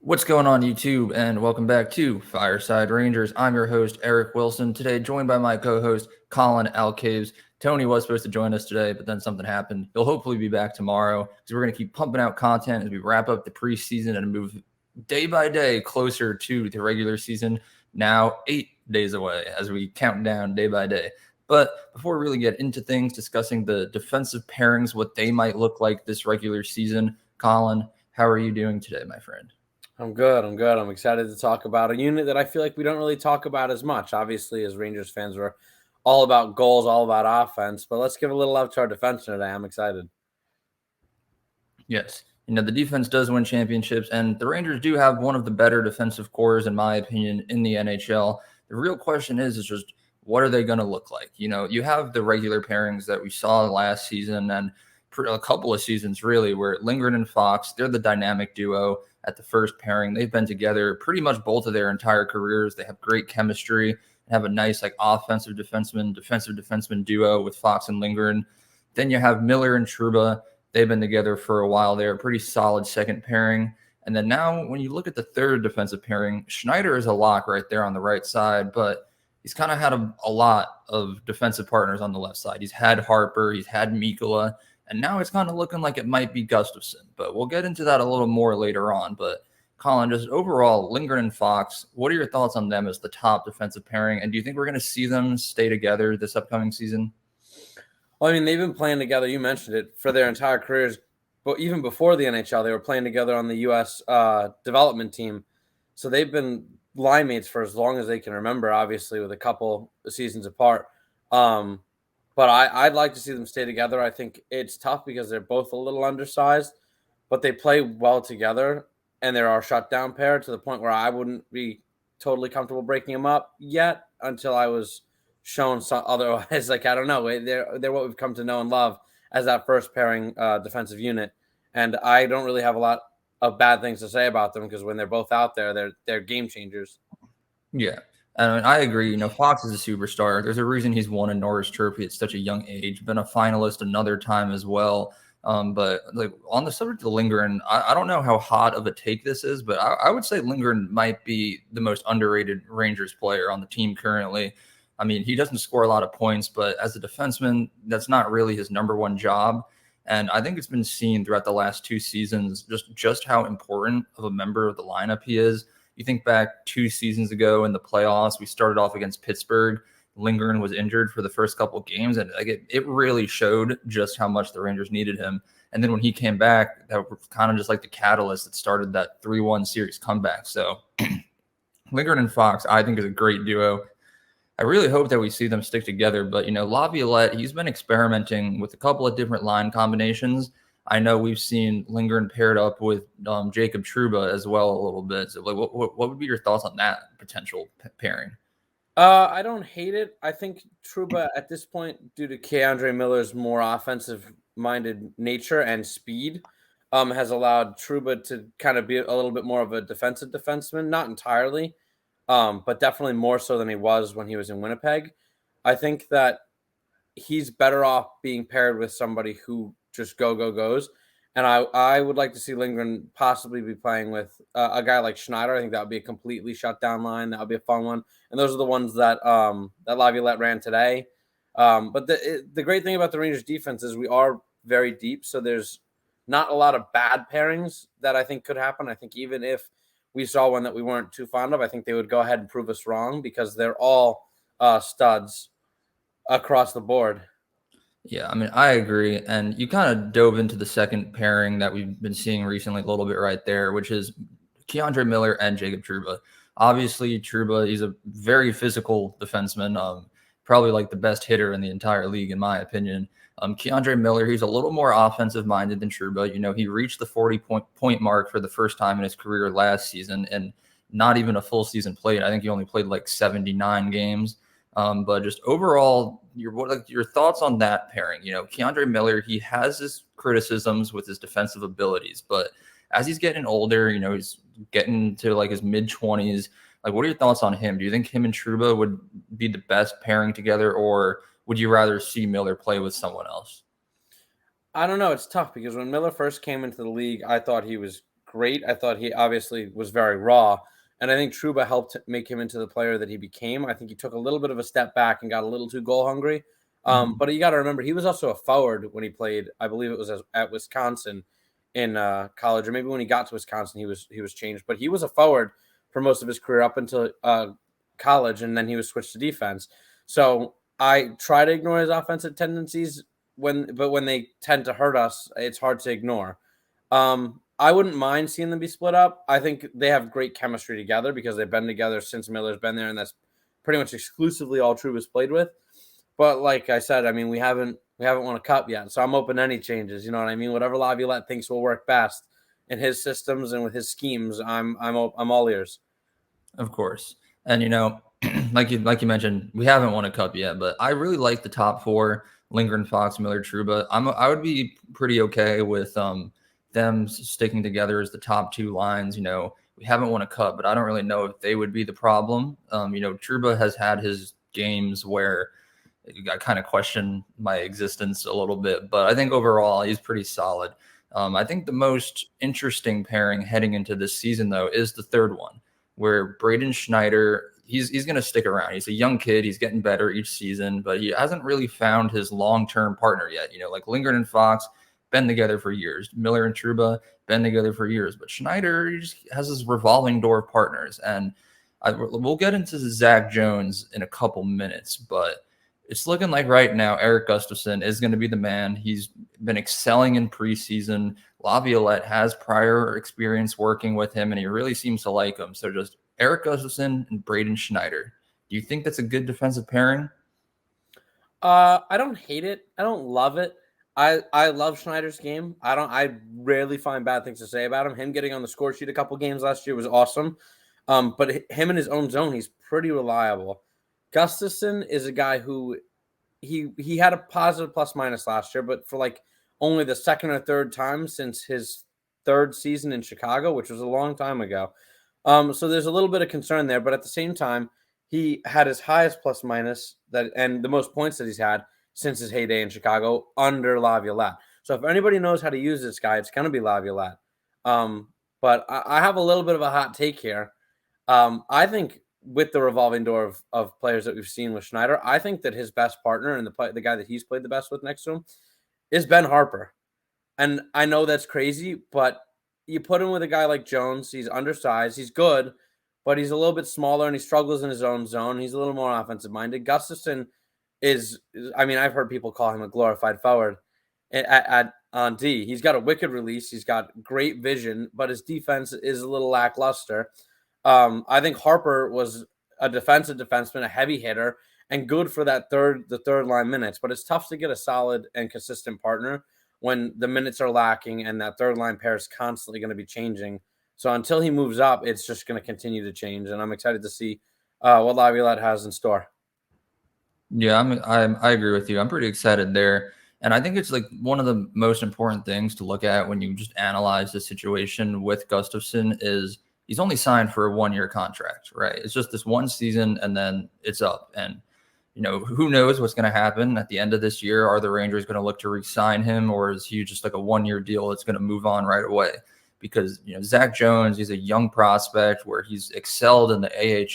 What's going on, YouTube? And welcome back to Fireside Rangers. I'm your host, Eric Wilson. Today, joined by my co host, Collin Alcaves. Tony was supposed to join us today, but then something happened. He'll hopefully be back tomorrow because we're going to keep pumping out content as we wrap up the preseason and move day by day closer to the regular season. Now, 8 days away as we count down day by day. But before we really get into things, discussing the defensive pairings, what they might look like this regular season, Collin, how are you doing today, my friend? I'm good. I'm excited to talk about a unit that I feel like we don't really talk about as much. Obviously, as Rangers fans, we're all about goals, all about offense. But let's give a little love to our defense today. I'm excited. Yes. The defense does win championships, and the Rangers do have one of the better defensive cores, in my opinion, in the NHL. The real question is just what are they going to look like? You have the regular pairings that we saw last season and a couple of seasons, really, where Lindgren and Fox, they're the dynamic duo at the first pairing. They've been together pretty much both of their entire careers. They have great chemistry and have a nice offensive defenseman duo with Fox and Lindgren. Then you have Miller and Trouba. They've been together for a while. They're a pretty solid second pairing. And then now when you look at the third defensive pairing, Schneider is a lock right there on the right side, but he's kind of had a lot of defensive partners on the left side. He's had Harper, he's had Mikkola, and now it's kind of looking like it might be Gustafsson. But we'll get into that a little more later on. But Collin, just overall, Lindgren and Fox, what are your thoughts on them as the top defensive pairing? And do you think we're going to see them stay together this upcoming season? Well, I mean, they've been playing together. You mentioned it for their entire careers, but even before the NHL, they were playing together on the U.S. Development team. So they've been line mates for as long as they can remember. Obviously, with a couple of seasons apart. But I'd like to see them stay together. I think it's tough because they're both a little undersized, but they play well together, and they're our shutdown pair to the point where I wouldn't be totally comfortable breaking them up yet until I was shown some otherwise. Like, I don't know. They're what we've come to know and love as that first pairing defensive unit, and I don't really have a lot of bad things to say about them because when they're both out there, they're game changers. Yeah. I agree. Fox is a superstar. There's a reason he's won a Norris Trophy at such a young age, been a finalist another time as well. But on the subject of Lindgren, I don't know how hot of a take this is, but I would say Lindgren might be the most underrated Rangers player on the team currently. I mean, he doesn't score a lot of points, but as a defenseman, that's not really his number one job. And I think it's been seen throughout the last two seasons just how important of a member of the lineup he is. You think back 2 seasons ago in the playoffs, we started off against Pittsburgh. Lindgren was injured for the first couple of games, and it really showed just how much the Rangers needed him. And then when he came back, that was kind of just like the catalyst that started that 3-1 series comeback. So Lindgren and Fox, I think, is a great duo. I really hope that we see them stick together. But, Laviolette, he's been experimenting with a couple of different line combinations. I know we've seen Lindgren paired up with Jacob Trouba as well a little bit. So, what would be your thoughts on that potential pairing? I don't hate it. I think Trouba at this point, due to Keandre Miller's more offensive-minded nature and speed, has allowed Trouba to kind of be a little bit more of a defensive defenseman. Not entirely, but definitely more so than he was when he was in Winnipeg. I think that he's better off being paired with somebody who just goes. And I would like to see Lindgren possibly be playing with a guy like Schneider. I think that would be a completely shut down line. That would be a fun one. And those are the ones that that Laviolette ran today. But the great thing about the Rangers defense is we are very deep. So there's not a lot of bad pairings that I think could happen. I think even if we saw one that we weren't too fond of, I think they would go ahead and prove us wrong because they're all studs across the board. Yeah, I mean, I agree. And you kind of dove into the second pairing that we've been seeing recently a little bit right there, which is Keandre Miller and Jacob Trouba. Obviously, Trouba, he's a very physical defenseman, probably like the best hitter in the entire league, in my opinion. Keandre Miller, he's a little more offensive minded than Trouba. He reached the 40-point mark for the first time in his career last season and not even a full season played. I think he only played like 79 games. But just overall, your thoughts on that pairing? Keandre Miller, he has his criticisms with his defensive abilities, but as he's getting older, he's getting to like his mid-20s. Like, what are your thoughts on him? Do you think him and Trouba would be the best pairing together, or would you rather see Miller play with someone else? I don't know. It's tough because when Miller first came into the league, I thought he was great. I thought he obviously was very raw. And I think Trouba helped make him into the player that he became. I think he took a little bit of a step back and got a little too goal hungry. Mhm. But you got to remember, he was also a forward when he played. I believe it was at Wisconsin in college, or maybe when he got to Wisconsin, he was changed. But he was a forward for most of his career up until college, and then he was switched to defense. So I try to ignore his offensive tendencies but when they tend to hurt us, it's hard to ignore. I wouldn't mind seeing them be split up. I think they have great chemistry together because they've been together since Miller's been there, and that's pretty much exclusively all Trouba's played with. But like I said, I mean, we haven't won a cup yet, so I'm open to any changes. You know what I mean? Whatever Laviolette thinks will work best in his systems and with his schemes, I'm all ears. Of course. And like you mentioned, we haven't won a cup yet, but I really like the top four: Lindgren, Fox, Miller, Trouba. I would be pretty okay with them sticking together as the top two lines. We haven't won a cup, but I don't really know if they would be the problem. Trouba has had his games where I kind of question my existence a little bit, but I think overall he's pretty solid. I think the most interesting pairing heading into this season, though, is the third one, where Braden Schneider, he's going to stick around. He's a young kid. He's getting better each season, but he hasn't really found his long-term partner yet. Like Lindgren and Fox, been together for years. Miller and Trouba, been together for years. But Schneider, he just has this revolving door of partners. And we'll get into Zach Jones in a couple minutes, but it's looking like right now Eric Gustafson is going to be the man. He's been excelling in preseason. Laviolette has prior experience working with him, and he really seems to like him. So just Eric Gustafson and Braden Schneider. Do you think that's a good defensive pairing? I don't hate it. I don't love it. I love Schneider's game. I rarely find bad things to say about him. Him getting on the score sheet a couple games last year was awesome. But him in his own zone, he's pretty reliable. Gustafson is a guy who he had a positive plus minus last year, but for like only the second or third time since his third season in Chicago, which was a long time ago. So there's a little bit of concern there, but at the same time, he had his highest plus minus and the most points that he's had since his heyday in Chicago under Laviolette. So if anybody knows how to use this guy, it's going to be Laviolette. But I have a little bit of a hot take here. I think with the revolving door of players that we've seen with Schneider, I think that his best partner and the guy that he's played the best with next to him is Ben Harper. And I know that's crazy, but you put him with a guy like Jones. He's undersized. He's good, but he's a little bit smaller and he struggles in his own zone. He's a little more offensive minded. Gustafson I mean, I've heard people call him a glorified forward on D. He's got a wicked release. He's got great vision, but his defense is a little lackluster. I think Harper was a defensive defenseman, a heavy hitter, and good for the third line minutes. But it's tough to get a solid and consistent partner when the minutes are lacking and that third line pair is constantly going to be changing. So until he moves up, it's just going to continue to change. And I'm excited to see what Laviolette has in store. Yeah, I agree with you. I'm pretty excited there. And I think it's like one of the most important things to look at when you just analyze the situation with Gustafson is he's only signed for a 1-year contract, right? It's just this one season and then it's up. And who knows what's going to happen at the end of this year? Are the Rangers going to look to re-sign him, or is he just like a 1-year deal that's going to move on right away? Because Zach Jones, he's a young prospect where he's excelled in the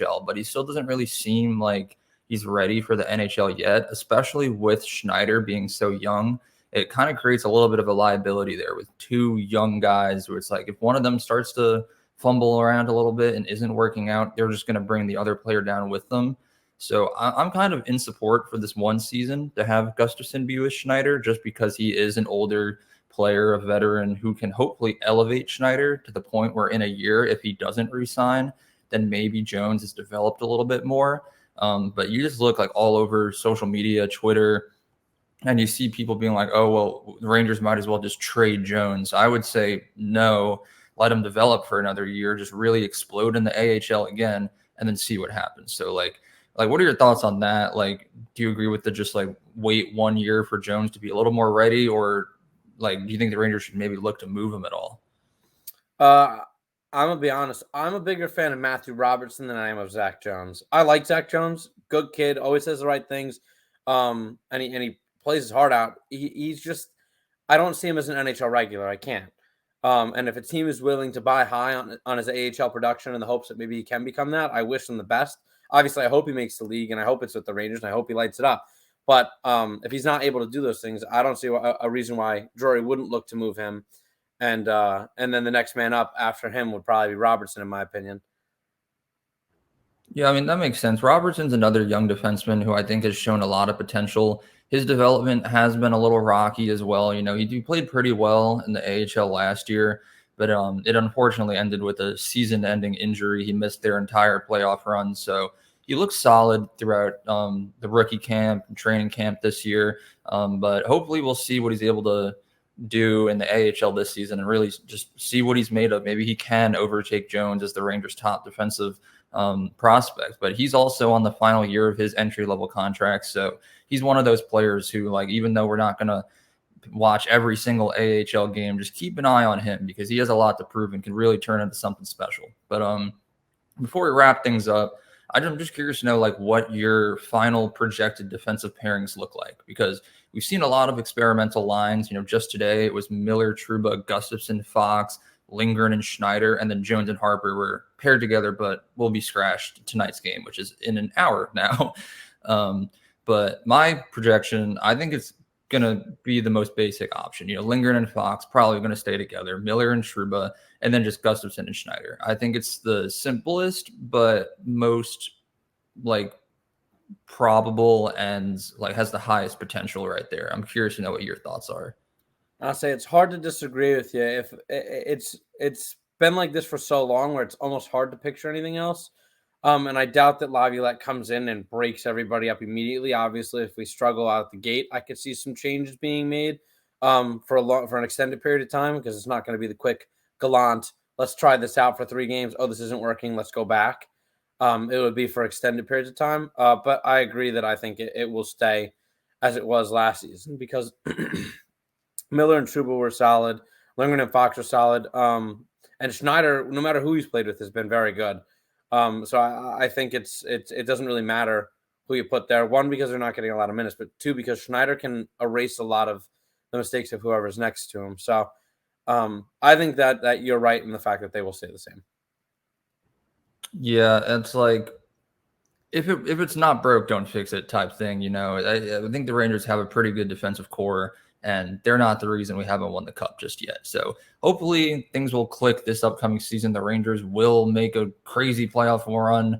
AHL, but he still doesn't really seem like he's ready for the NHL yet, especially with Schneider being so young. It kind of creates a little bit of a liability there with two young guys where it's like if one of them starts to fumble around a little bit and isn't working out, they're just going to bring the other player down with them. So I'm kind of in support for this one season to have Gustafson be with Schneider just because he is an older player, a veteran who can hopefully elevate Schneider to the point where in a year, if he doesn't resign, then maybe Jones has developed a little bit more. But you just look like all over social media, Twitter, and you see people being like, oh, well, the Rangers might as well just trade Jones. I would say no, let him develop for another year, just really explode in the AHL again, and then see what happens. So what are your thoughts on that? Like, do you agree with the just like wait 1 year for Jones to be a little more ready, or like do you think the Rangers should maybe look to move him at all? I'm gonna be honest. I'm a bigger fan of Matthew Robertson than I am of Zach Jones. I like Zach Jones, good kid, always says the right things, and he plays his heart out. He's just I don't see him as an NHL regular. I can't. And if a team is willing to buy high on his AHL production in the hopes that maybe he can become that, I wish him the best. Obviously, I hope he makes the league, and I hope it's with the Rangers, and I hope he lights it up. But if he's not able to do those things, I don't see a reason why Drury wouldn't look to move him. And then the next man up after him would probably be Robertson, in my opinion. Yeah, I mean, that makes sense. Robertson's another young defenseman who I think has shown a lot of potential. His development has been a little rocky as well. He played pretty well in the AHL last year, but it unfortunately ended with a season-ending injury. He missed their entire playoff run. So he looks solid throughout the rookie camp and training camp this year. But hopefully we'll see what he's able to do in the AHL this season and really just see what he's made of. Maybe he can overtake Jones as the Rangers' top defensive prospect, but he's also on the final year of his entry-level contract. So he's one of those players who, like, even though we're not going to watch every single AHL game, just keep an eye on him because he has a lot to prove and can really turn into something special. But before we wrap things up, I'm just curious to know, like, what your final projected defensive pairings look like, because we've seen a lot of experimental lines. Just today it was Miller, Trouba, Gustafson, Fox, Lindgren, and Schneider, and then Jones and Harper were paired together, but will be scratched tonight's game, which is in an hour now. But my projection, I think it's going to be the most basic option. Lindgren and Fox probably going to stay together, Miller and Trouba, and then just Gustafson and Schneider. I think it's the simplest, but most like probable and like has the highest potential right there. I'm curious to know what your thoughts are. I'll say it's hard to disagree with you. If it's been like this for so long, where it's almost hard to picture anything else. And I doubt that Laviolette comes in and breaks everybody up immediately. Obviously, if we struggle out the gate, I could see some changes being made for an extended period of time, because it's not going to be the quick gallant. Let's try this out for 3 games. Oh, this isn't working. Let's go back. It would be for extended periods of time. But I agree that I think it will stay as it was last season, because Miller and Trouba were solid. Lindgren and Fox were solid. And Schneider, no matter who he's played with, has been very good. So I think it doesn't really matter who you put there. 1, because they're not getting a lot of minutes, but 2, because Schneider can erase a lot of the mistakes of whoever's next to him. So I think that you're right in the fact that they will stay the same. Yeah, it's like if it's not broke, don't fix it type thing. I think the Rangers have a pretty good defensive core, and they're not the reason we haven't won the cup just yet. So hopefully things will click this upcoming season. The Rangers will make a crazy playoff run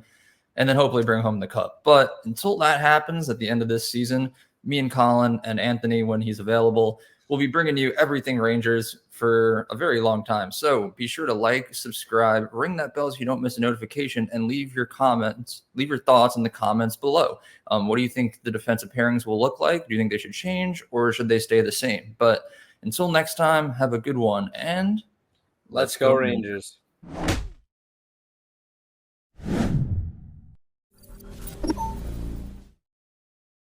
and then hopefully bring home the cup. But until that happens at the end of this season, me and Collin and Anthony, when he's available, we'll be bringing you everything Rangers for a very long time. So be sure to like, subscribe, ring that bell so you don't miss a notification, and leave your thoughts in the comments below. What do you think the defensive pairings will look like? Do you think they should change, or should they stay the same? But until next time, have a good one, and let's go Rangers.